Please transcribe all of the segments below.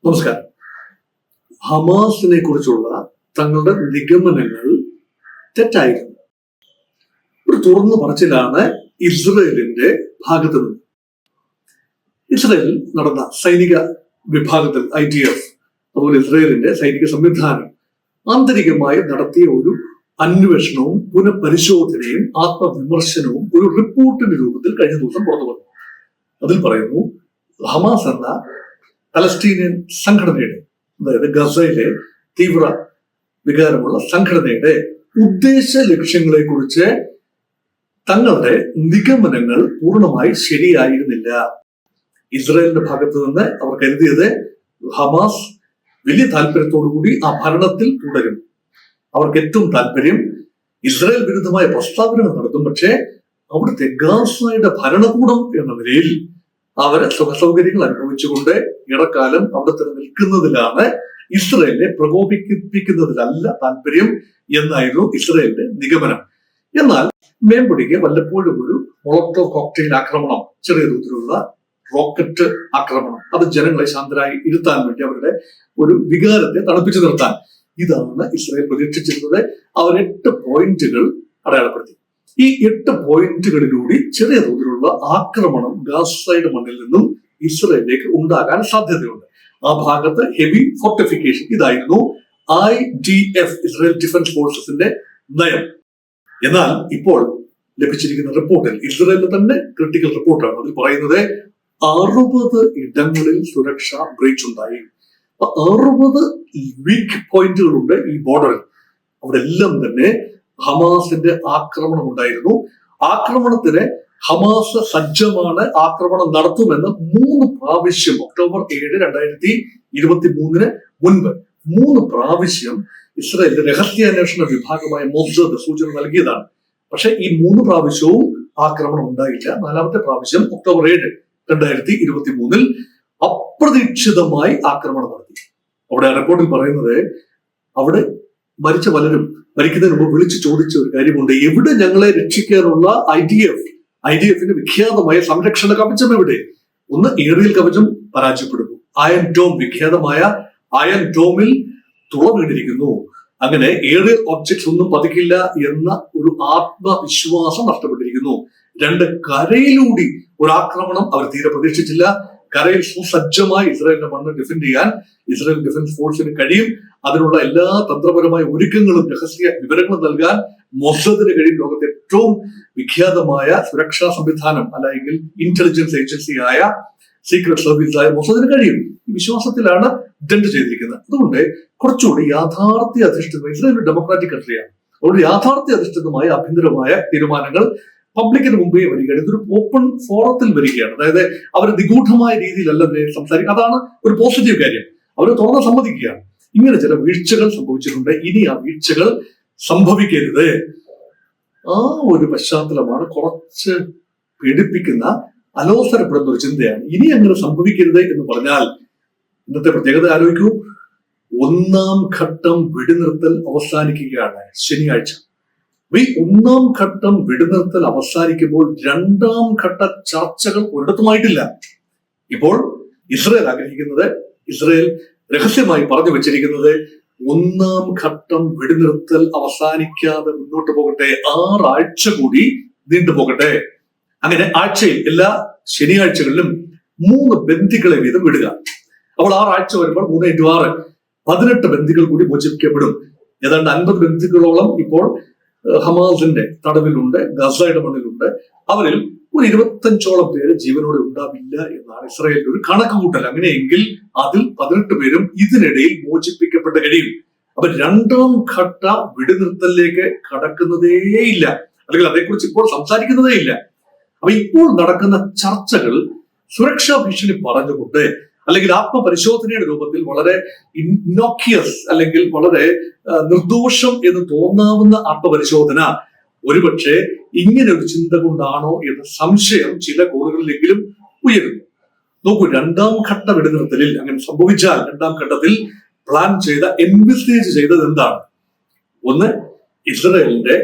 നമസ്കാരം. ഹമാസിനെ കുറിച്ചുള്ള തങ്ങളുടെ നിഗമനങ്ങൾ തെറ്റായിരുന്നു. ഒരു തുറന്നു പറച്ചിലാണ് ഇസ്രയേലിന്റെ ഭാഗത്ത് നിന്ന്. ഇസ്രയേലിൽ നടന്ന സൈനിക വിഭാഗത്തിൽ IDF, അതുപോലെ ഇസ്രയേലിന്റെ സൈനിക സംവിധാനം ആന്തരികമായി നടത്തിയ ഒരു അന്വേഷണവും പുനഃപരിശോധനയും ആത്മവിമർശനവും ഒരു റിപ്പോർട്ടിന്റെ രൂപത്തിൽ കഴിഞ്ഞ ദിവസം പുറത്തു വന്നു. അതിൽ പറയുന്നു, ഹമാസ് എന്ന പലസ്തീനിയൻ സംഘടനയുടെ, അതായത് ഗസയിലെ തീവ്ര വികാരമുള്ള സംഘടനയുടെ ഉദ്ദേശ ലക്ഷ്യങ്ങളെ കുറിച്ച് തങ്ങളുടെ നിഗമനങ്ങൾ പൂർണ്ണമായി ശരിയായിരുന്നില്ല. ഇസ്രായേലിന്റെ ഭാഗത്ത് നിന്ന് അവർ കരുതിയത് ഹമാസ് വലിയ താല്പര്യത്തോടുകൂടി ആ ഭരണത്തിൽ തുടരും. അവർക്ക് ഏറ്റവും താല്പര്യം ഇസ്രായേൽ വിരുദ്ധമായ പ്രസ്താവനകൾ നടത്തും. പക്ഷേ അവിടുത്തെ ഗാസയുടെ ഭരണകൂടം എന്ന നിലയിൽ അവരെ സുഖസൗകര്യങ്ങൾ അനുഭവിച്ചുകൊണ്ട് ഇടക്കാലം അവിടെ തന്നെ നിൽക്കുന്നതിലാണ്, ഇസ്രയേലിനെ പ്രകോപിപ്പിക്കുന്നതിലല്ല താല്പര്യം എന്നായിരുന്നു ഇസ്രയേലിന്റെ നിഗമനം. എന്നാൽ മേമ്പൊടിക്ക് വല്ലപ്പോഴും ഒരു മൊളോട്ടോവ് കോക്ടെയിൽ ആക്രമണം, ചെറിയ തോതിലുള്ള റോക്കറ്റ് ആക്രമണം, അത് ജനങ്ങളെ ശാന്തരായി ഇരുത്താൻ വേണ്ടി, അവരുടെ ഒരു വികാരത്തെ തണുപ്പിച്ചു നിർത്താൻ, ഇതാണ് ഇസ്രയേൽ പ്രതീക്ഷിച്ചിരുന്നത്. അവർ 8 പോയിന്റുകൾ അടയാളപ്പെടുത്തി. ഈ 8 പോയിന്റുകളിലൂടെ ചെറിയ തോതിലുള്ള ആക്രമണം ഗാസയുടെ മണ്ണിൽ നിന്നും ഇസ്രയേലിലേക്ക് ഉണ്ടാകാൻ സാധ്യതയുണ്ട്. ആ ഭാഗത്ത് ഹെവി ഫോർട്ടിഫിക്കേഷൻ, ഇതായിരുന്നു IDF, ഇസ്രായേൽ ഡിഫൻസ് ഫോഴ്സസിന്റെ നയം. എന്നാൽ ഇപ്പോൾ ലഭിച്ചിരിക്കുന്ന റിപ്പോർട്ടിൽ, ഇസ്രയേലിന്റെ തന്നെ ക്രിട്ടിക്കൽ റിപ്പോർട്ടാണ്, അതിൽ പറയുന്നത് 60 ഇടങ്ങളിൽ സുരക്ഷാ ബ്രീച്ച് ഉണ്ടായി. 60 വീക്ക് പോയിന്റുകളുണ്ട് ഈ ബോർഡറിൽ. അവിടെ എല്ലാം തന്നെ ഹമാസിന്റെ ആക്രമണം ഉണ്ടായിരുന്നു. ആക്രമണത്തിന് ഹമാസ് സജ്ജമാണ്, ആക്രമണം നടത്തുമെന്ന് 3 പ്രാവശ്യം ഒക്ടോബർ 7, 2023 മുൻപ് 3 പ്രാവശ്യം ഇസ്രായേലിന്റെ രഹസ്യാന്വേഷണ വിഭാഗമായ മൊസാദ് സൂചന നൽകിയതാണ്. പക്ഷെ ഈ 3 പ്രാവശ്യവും ആക്രമണം ഉണ്ടായില്ല. 4ാമത്തെ പ്രാവശ്യം ഒക്ടോബർ 7, 2023 അപ്രതീക്ഷിതമായി ആക്രമണം നടത്തി. അവിടെ റിപ്പോർട്ടിൽ പറയുന്നത്, അവിടെ മരിച്ച പലരും മരിക്കുന്നതിന് മുമ്പ് വിളിച്ചു ചോദിച്ച ഒരു കാര്യമുണ്ട്: എവിടെ ഞങ്ങളെ രക്ഷിക്കാനുള്ള IDFന്റെ വിഖ്യാതമായ സംരക്ഷണ കവചം എവിടെ? ഒന്ന്, ഏറിയൽ കവചം പരാജയപ്പെടുന്നു. അയൺ ഡോം, വിഖ്യാതമായ അയൺ ഡോമിൽ തുള വീണിരിക്കുന്നു. അങ്ങനെ ഏറിയൽ ഒബ്ജക്ട്സ് ഒന്നും പതിക്കില്ല എന്ന ഒരു ആത്മവിശ്വാസം നഷ്ടപ്പെട്ടിരിക്കുന്നു. 2, കരയിലൂടെ ഒരു ആക്രമണം അവർ തീരെ പ്രതീക്ഷിച്ചില്ല. കരയിൽ സുസജ്ജമായി ഇസ്രായേലിന്റെ മണ്ണ് ഡിഫെൻഡ് ചെയ്യാൻ ഇസ്രായേൽ ഡിഫൻസ് ഫോഴ്സിന് കഴിയും. അതിനുള്ള എല്ലാ തന്ത്രപരമായ ഒരുക്കങ്ങളും രഹസ്യ വിവരങ്ങളും നൽകാൻ മൊസാദിന് കഴിയും. ലോകത്തെ ഏറ്റവും വിഖ്യാതമായ സുരക്ഷാ സംവിധാനം, അല്ലെങ്കിൽ ഇന്റലിജൻസ് ഏജൻസിയായ സീക്രട്ട് സർവീസായ മൊസാദിന് കഴിയും. ഈ വിശ്വാസത്തിലാണ് ഡെന്റ് ചെയ്തിരിക്കുന്നത്. അതുകൊണ്ട് കുറച്ചുകൂടി യാഥാർത്ഥ്യ അധിഷ്ഠിതമായ, ഇസ്രായേൽ ഒരു ഡെമോക്രാറ്റിക് കൺട്രിയാണ്, അതുകൊണ്ട് യാഥാർത്ഥ്യ അധിഷ്ഠിതമായ ആഭ്യന്തരമായ തീരുമാനങ്ങൾ പബ്ലിക്കിന് മുമ്പേ വരികയാണ്. ഇതൊരു ഓപ്പൺ ഫോറത്തിൽ വരികയാണ്. അതായത് അവർ നിഗൂഢമായ രീതിയിലല്ല സംസാരിക്കുക. അതാണ് ഒരു പോസിറ്റീവ് കാര്യം. അവർ തുറന്ന് സമ്മതിക്കുകയാണ്, ഇങ്ങനെ ചില വീഴ്ചകൾ സംഭവിച്ചിട്ടുണ്ട്, ഇനി ആ വീഴ്ചകൾ സംഭവിക്കരുത്. ആ ഒരു പശ്ചാത്തലമാണ് കുറച്ച് പീഡിപ്പിക്കുന്ന, അലോസരപ്പെടുന്ന ഒരു ചിന്തയാണ്. ഇനി അങ്ങനെ സംഭവിക്കരുത് എന്ന് പറഞ്ഞാൽ ഇന്നത്തെ പ്രത്യേകത ആലോചിക്കൂ. 1ാം ഘട്ടം വെടിനിർത്തൽ അവസാനിക്കുകയാണ് ശനിയാഴ്ച. ഈ 1ാം ഘട്ടം വെടിനിർത്തൽ അവസാനിക്കുമ്പോൾ 2ാം ഘട്ട ചർച്ചകൾ ഒരിടത്തുമായിട്ടില്ല. ഇപ്പോൾ ഇസ്രയേൽ ആഗ്രഹിക്കുന്നത്, ഇസ്രയേൽ രഹസ്യമായി പറഞ്ഞു വെച്ചിരിക്കുന്നത്, 1ാം ഘട്ടം വെടിനിർത്തൽ അവസാനിക്കാതെ മുന്നോട്ട് പോകട്ടെ, 6 ആഴ്ച കൂടി നീണ്ടുപോകട്ടെ. അങ്ങനെ ആഴ്ചയിൽ എല്ലാ ശനിയാഴ്ചകളിലും 3 ബന്ദികളെ വീതം വിടുക. അപ്പോൾ 6 ആഴ്ച വരുമ്പോൾ 3 × 6 18 ബന്ദികൾ കൂടി മോചിപ്പിക്കപ്പെടും. ഏതാണ്ട് 50 ബന്ദികളോളം ഇപ്പോൾ ഹമാസിന്റെ തടവിലുണ്ട്, ഗസയുടെ മണ്ണിലുണ്ട്. അവരിൽ ഒരു 25ഓളം പേര് ജീവനോടെ ഉണ്ടാവില്ല എന്നാണ് ഇസ്രായേലിന്റെ ഒരു കണക്ക് കൂട്ടൽ. അങ്ങനെയെങ്കിൽ അതിൽ 18 പേരും ഇതിനിടയിൽ മോചിപ്പിക്കപ്പെട്ട് കഴിയും. അപ്പൊ 2ാം ഘട്ട വെടിനിർത്തലിലേക്ക് കടക്കുന്നതേയില്ല, അല്ലെങ്കിൽ അതേക്കുറിച്ച് ഇപ്പോൾ സംസാരിക്കുന്നതേ ഇല്ല. അപ്പൊ ഇപ്പോൾ നടക്കുന്ന ചർച്ചകൾ സുരക്ഷാ ഭീഷണി പറഞ്ഞുകൊണ്ട്, അല്ലെങ്കിൽ ആത്മപരിശോധനയുടെ രൂപത്തിൽ വളരെ ഇന്നോക്യസ്, അല്ലെങ്കിൽ വളരെ നിർദോഷം എന്ന് തോന്നാവുന്ന ആത്മപരിശോധന, ഒരുപക്ഷെ ഇങ്ങനെ ഒരു ചിന്ത കൊണ്ടാണോ എന്ന സംശയം ചില കോണുകളിലെങ്കിലും ഉയരുന്നു. നോക്കൂ, 2ാം ഘട്ട വെടിനിർത്തലിൽ അങ്ങനെ സംഭവിച്ചാൽ 2ാം ഘട്ടത്തിൽ പ്ലാൻ ചെയ്ത, എൻവിസേജ് ചെയ്തത് എന്താണ്? ഒന്ന്, ഇസ്രയേലിന്റെ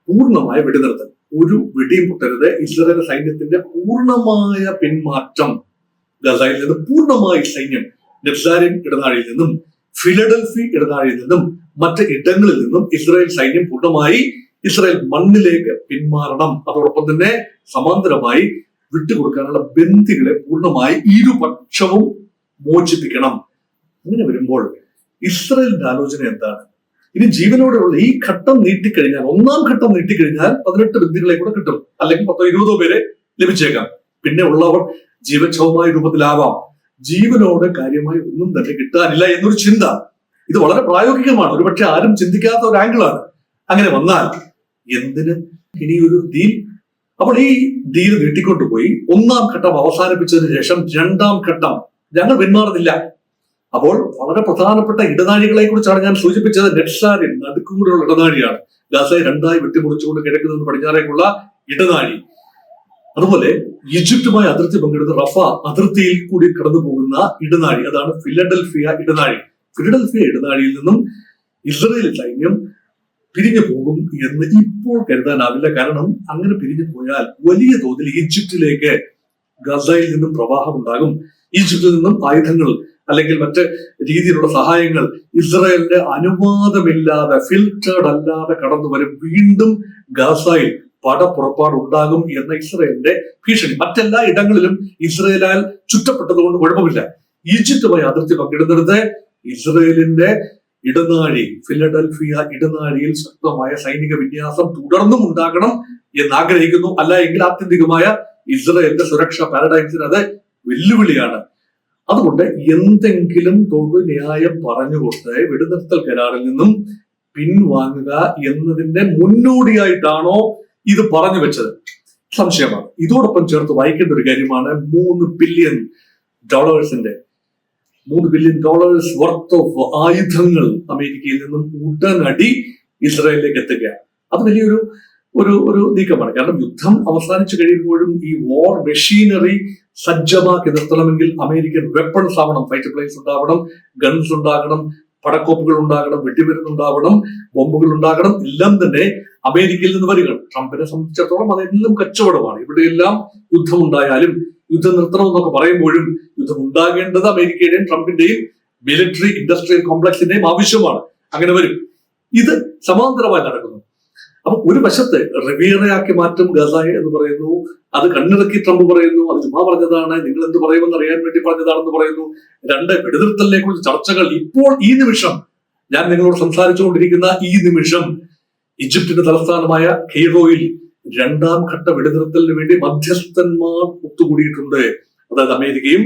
പൂർണ്ണമായ വെടിനിർത്തൽ, ഒരു വെടിയും പൊട്ടരുത്, ഇസ്രയേൽ സൈന്യത്തിന്റെ പൂർണ്ണമായ പിന്മാറ്റം, ഗസയിൽ നിന്ന് പൂർണ്ണമായി സൈന്യം നെപ്സാരിൻ ഇടനാഴിയിൽ നിന്നും ഫിലഡൽഫി ഇടനാഴിയിൽ നിന്നും മറ്റ് ഇടങ്ങളിൽ നിന്നും ഇസ്രായേൽ സൈന്യം പൂർണ്ണമായി ഇസ്രായേൽ മണ്ണിലേക്ക് പിന്മാറണം. അതോടൊപ്പം തന്നെ സമാന്തരമായി വിട്ടുകൊടുക്കാനുള്ള ബന്ദികളെ പൂർണ്ണമായി ഇരുപക്ഷവും മോചിപ്പിക്കണം. അങ്ങനെ വരുമ്പോൾ ഇസ്രായേലിന്റെ ആലോചന എന്താണ്? ഇനി ജീവനോടെയുള്ള ഈ ഘട്ടം നീട്ടിക്കഴിഞ്ഞാൽ, ഒന്നാം ഘട്ടം നീട്ടിക്കഴിഞ്ഞാൽ 18 ബന്ദികളെ കൂടെ കിട്ടും, അല്ലെങ്കിൽ 10-20 പേരെ ലഭിച്ചേക്കാം. പിന്നെ ഉള്ളവർ ജീവച്ഛവമായ രൂപത്തിലാവാം. ജീവനോട് കാര്യമായി ഒന്നും തന്നെ കിട്ടാനില്ല എന്നൊരു ചിന്ത, ഇത് വളരെ പ്രായോഗികമാണ്. ഒരുപക്ഷെ ആരും ചിന്തിക്കാത്ത ഒരു ആംഗിളാണ്. അങ്ങനെ വന്നാൽ എന്തിന് ഇനിയൊരു ഡീൽ? അപ്പോൾ ഈ ഡീൽ നീട്ടിക്കൊണ്ടുപോയി ഒന്നാം ഘട്ടം അവസാനിപ്പിച്ചതിന് ശേഷം രണ്ടാം ഘട്ടം ഞങ്ങൾ പിന്മാറുന്നില്ല. അപ്പോൾ വളരെ പ്രധാനപ്പെട്ട ഇടനാഴികളെ കുറിച്ചാണ് ഞാൻ സൂചിപ്പിച്ചത്. നെപ്സാരിൻ നടുക്കുകൂടെയുള്ള ഇടനാഴിയാണ്. ഗാസയെ രണ്ടായി വെട്ടിമുറിച്ചുകൊണ്ട് കിഴക്ക് നിന്ന് പടിഞ്ഞാറേക്കുള്ള ഇടനാഴി. അതുപോലെ ഈജിപ്തുമായി അതിർത്തി പങ്കിടുന്ന റഫ അതിർത്തിയിൽ കൂടി കടന്നു പോകുന്ന ഇടനാഴി, അതാണ് ഫിലഡൽഫിയ ഇടനാഴി. ഫിലഡൽഫിയ ഇടനാഴിയിൽ നിന്നും ഇസ്രായേൽ സൈന്യം പിരിഞ്ഞു പോകും എന്ന് ഇപ്പോൾ കരുതാനാവില്ല. കാരണം അങ്ങനെ പിരിഞ്ഞു പോയാൽ വലിയ തോതിൽ ഈജിപ്തിലേക്ക് ഗസയിൽ നിന്നും പ്രവാഹം ഉണ്ടാകും. ഈജിപ്തിൽ നിന്നും ആയുധങ്ങൾ അല്ലെങ്കിൽ മറ്റ് രീതിയിലുള്ള സഹായങ്ങൾ ഇസ്രായേലിന്റെ അനുവാദമില്ലാതെ, ഫിൽറ്റേർഡ് അല്ലാതെ കടന്നു വരും. വീണ്ടും ഗസയിൽ പടപ്പുറപ്പാടുണ്ടാകും എന്ന ഇസ്രായേലിന്റെ ഭീഷണി. മറ്റെല്ലാ ഇടങ്ങളിലും ഇസ്രായേലാൽ ചുറ്റപ്പെട്ടതുകൊണ്ട് കുഴപ്പമില്ല. ഈജിപ്തുമായി അതിർത്തി പങ്കിടുന്നിടത്ത് ഇസ്രായേലിന്റെ ഇടനാഴി, ഫിലഡൽഫിയ ഇടനാഴിയിൽ ശക്തമായ സൈനിക വിന്യാസം തുടർന്നും ഉണ്ടാകണം എന്ന് ആഗ്രഹിക്കുന്നു. അല്ല എങ്കിൽ ആത്യന്തികമായ ഇസ്രായേലിന്റെ സുരക്ഷാ പാരഡൈംസിന് അത് വെല്ലുവിളിയാണ്. അതുകൊണ്ട് എന്തെങ്കിലും തൊഴിൽ ന്യായം പറഞ്ഞുകൊണ്ട് വെടിനിർത്തൽ കരാറിൽ നിന്നും പിൻവാങ്ങുക എന്നതിന്റെ മുന്നോടിയായിട്ടാണോ ഇത് പറഞ്ഞു വെച്ചത്? സംശയമാണ്. ഇതോടൊപ്പം ചേർത്ത് വായിക്കേണ്ട ഒരു കാര്യമാണ് $3 ബില്യൺ $3 ബില്യൺ വർത്ത് ഓഫ് ആയുധങ്ങൾ അമേരിക്കയിൽ നിന്നും ഉടനടി ഇസ്രായേലിലേക്ക് എത്തുക. അത് വലിയൊരു ഒരു നീക്കമാണ്. കാരണം യുദ്ധം അവസാനിച്ചു കഴിയുമ്പോഴും ഈ വാർ മെഷീനറി സജ്ജമാക്കി നിർത്തണമെങ്കിൽ അമേരിക്കൻ വെപ്പൺസ് ആവണം, ഫൈറ്റർ പ്ലെയിൻസ് ഉണ്ടാവണം, ഗൺസ് ഉണ്ടാകണം, പടക്കോപ്പുകൾ ഉണ്ടാകണം, വെടിമരുന്നുണ്ടാവണം, ബോംബുകൾ ഉണ്ടാകണം. എല്ലാം തന്നെ അമേരിക്കയിൽ നിന്ന് വരികയാണ്. ട്രംപിനെ സംബന്ധിച്ചിടത്തോളം അതെല്ലാം കച്ചവടമാണ്. ഇവിടെയെല്ലാം യുദ്ധം ഉണ്ടായാലും യുദ്ധം നിർത്തണം എന്നൊക്കെ പറയുമ്പോഴും യുദ്ധം ഉണ്ടാകേണ്ടത് അമേരിക്കയുടെയും ട്രംപിന്റെയും മിലിറ്ററി ഇൻഡസ്ട്രിയൽ കോംപ്ലക്സിന്റെയും ആവശ്യമാണ്. അങ്ങനെ വരും. ഇത് സമാന്തരമായി നടക്കുന്നു. അപ്പൊ ഒരു വശത്ത് റിവീറയാക്കി മാറ്റും ഗസയെ എന്ന് പറയുന്നു. അത് കണ്ണിറക്കി ട്രംപ് പറയുന്നു അത് ചുമ്മാ പറഞ്ഞതാണ്, നിങ്ങൾ എന്ത് പറയുമെന്ന് അറിയാൻ വേണ്ടി പറഞ്ഞതാണെന്ന് പറയുന്നു. രണ്ട്, വെടിനിർത്തലിനെ കുറിച്ച് ചർച്ചകൾ ഇപ്പോൾ ഈ നിമിഷം ഞാൻ നിങ്ങളോട് സംസാരിച്ചുകൊണ്ടിരിക്കുന്ന ഈ നിമിഷം ഈജിപ്തിന്റെ തലസ്ഥാനമായ കെയ്റോയിൽ രണ്ടാം ഘട്ട വെടിനിർത്തലിന് വേണ്ടി മധ്യസ്ഥന്മാർ ഒത്തുകൂടിയിട്ടുണ്ട്. അതായത് അമേരിക്കയും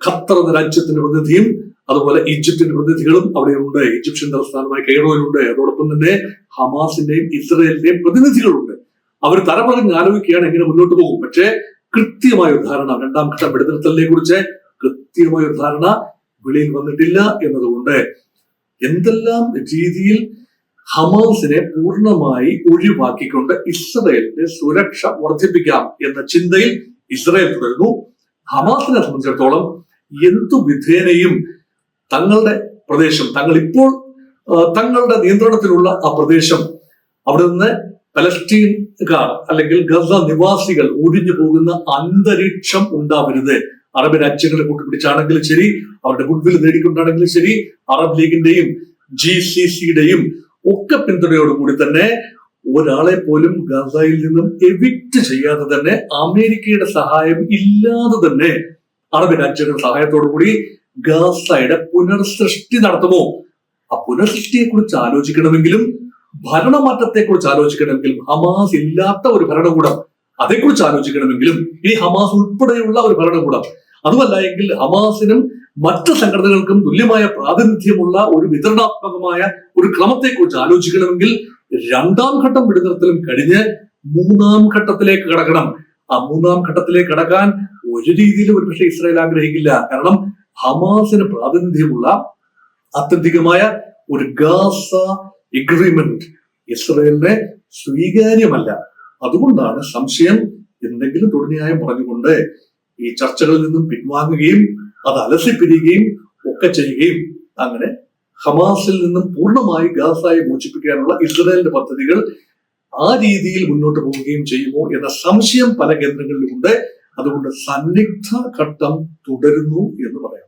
ഖത്തർ എന്ന രാജ്യത്തിന്റെ പ്രതിനിധിയും അതുപോലെ ഈജിപ്തിന്റെ പ്രതിനിധികളും അവിടെയുണ്ട്. ഈജിപ്ഷ്യൻ തലസ്ഥാനമായ കെയ്റോയിലുണ്ട്. അതോടൊപ്പം തന്നെ ഹമാസിന്റെയും ഇസ്രായേലിന്റെയും പ്രതിനിധികളുണ്ട്. അവർ തലപറഞ്ഞ് ആലോചിക്കുകയാണ് എങ്ങനെ മുന്നോട്ട് പോകും. പക്ഷേ കൃത്യമായ ഒരു ധാരണ, രണ്ടാം ഘട്ട വെടിനിർത്തലിനെ കുറിച്ച് കൃത്യമായ ഒരു ധാരണ വെളിയിൽ വന്നിട്ടില്ല എന്നതുകൊണ്ട് എന്തെല്ലാം രീതിയിൽ ഹമാസിനെ പൂർണ്ണമായി ഒഴിവാക്കിക്കൊണ്ട് ഇസ്രായേലിന്റെ സുരക്ഷ വർദ്ധിപ്പിക്കാം എന്ന ചിന്തയിൽ ഇസ്രായേൽ തുടരുന്നു. ഹമാസിനെ സംബന്ധിച്ചിടത്തോളം എന്തു വിധേനയും തങ്ങളുടെ പ്രദേശം, തങ്ങളുടെ നിയന്ത്രണത്തിലുള്ള ആ പ്രദേശം, അവിടെ നിന്ന് പലസ്തീൻകാർ അല്ലെങ്കിൽ ഗസ നിവാസികൾ ഒഴിഞ്ഞു പോകുന്ന അന്തരീക്ഷം ഉണ്ടാവരുത്. അറബ് രാജ്യങ്ങളെ കൂട്ടുപിടിച്ചാണെങ്കിലും ശരി, അവരുടെ ഗുഡ്വിൽ നേടിക്കൊണ്ടാണെങ്കിലും ശരി, അറബ് ലീഗിന്റെയും GCCയുടെയും ഒക്കെ പിന്തുണയോടുകൂടി തന്നെ ഒരാളെ പോലും ഗസയിൽ നിന്നും എവിക്റ്റ് ചെയ്യാതെ തന്നെ അമേരിക്കയുടെ സഹായം ഇല്ലാതെ തന്നെ അറബ് രാജ്യങ്ങളുടെ സഹായത്തോടുകൂടി ഗസയുടെ പുനർസൃഷ്ടി നടത്തുമോ? ആ പുനർസൃഷ്ടിയെ കുറിച്ച് ആലോചിക്കണമെങ്കിലും ഭരണമാറ്റത്തെ കുറിച്ച് ആലോചിക്കണമെങ്കിലും ഹമാസ് ഇല്ലാത്ത ഒരു ഭരണകൂടം, അതേക്കുറിച്ച് ആലോചിക്കണമെങ്കിലും ഇനി ഹമാസ് ഉൾപ്പെടെയുള്ള ഒരു ഭരണകൂടം, അതുമല്ല എങ്കിൽ ഹമാസിനും മറ്റ് സംഘടനകൾക്കും തുല്യമായ പ്രാതിനിധ്യമുള്ള ഒരു വിതരണാത്മകമായ ഒരു ക്രമത്തെക്കുറിച്ച് ആലോചിക്കണമെങ്കിൽ രണ്ടാം ഘട്ടം വെടിനിർത്തലും കഴിഞ്ഞ് മൂന്നാം ഘട്ടത്തിലേക്ക് കടക്കണം. ആ മൂന്നാം ഘട്ടത്തിലേക്ക് കടക്കാൻ ഒരു രീതിയിലും ഒരുപക്ഷെ ഇസ്രായേൽ ആഗ്രഹിക്കില്ല. കാരണം ഹമാസിന് പ്രാതിനിധ്യമുള്ള ആത്യന്തികമായ ഒരു ഗാസ എഗ്രിമെന്റ് ഇസ്രായേലിനെ സ്വീകാര്യമല്ല. അതുകൊണ്ടാണ് സംശയം എന്തെങ്കിലും തൊഴിൽന്യായം പറഞ്ഞുകൊണ്ട് ഈ ചർച്ചകളിൽ നിന്നും പിൻവാങ്ങുകയും അത് അലസിപ്പിരിയുകയും ഒക്കെ ചെയ്യുകയും അങ്ങനെ ഹമാസിൽ നിന്നും പൂർണ്ണമായി ഗാസയെ മോചിപ്പിക്കാനുള്ള ഇസ്രായേലിന്റെ പദ്ധതികൾ ആ രീതിയിൽ മുന്നോട്ട് പോവുകയും ചെയ്യുമോ എന്ന സംശയം പല കേന്ദ്രങ്ങളിലുമുണ്ട്. അതുകൊണ്ട് സന്നിഗ്ധ ഘട്ടം തുടരുന്നു എന്ന് പറയാം.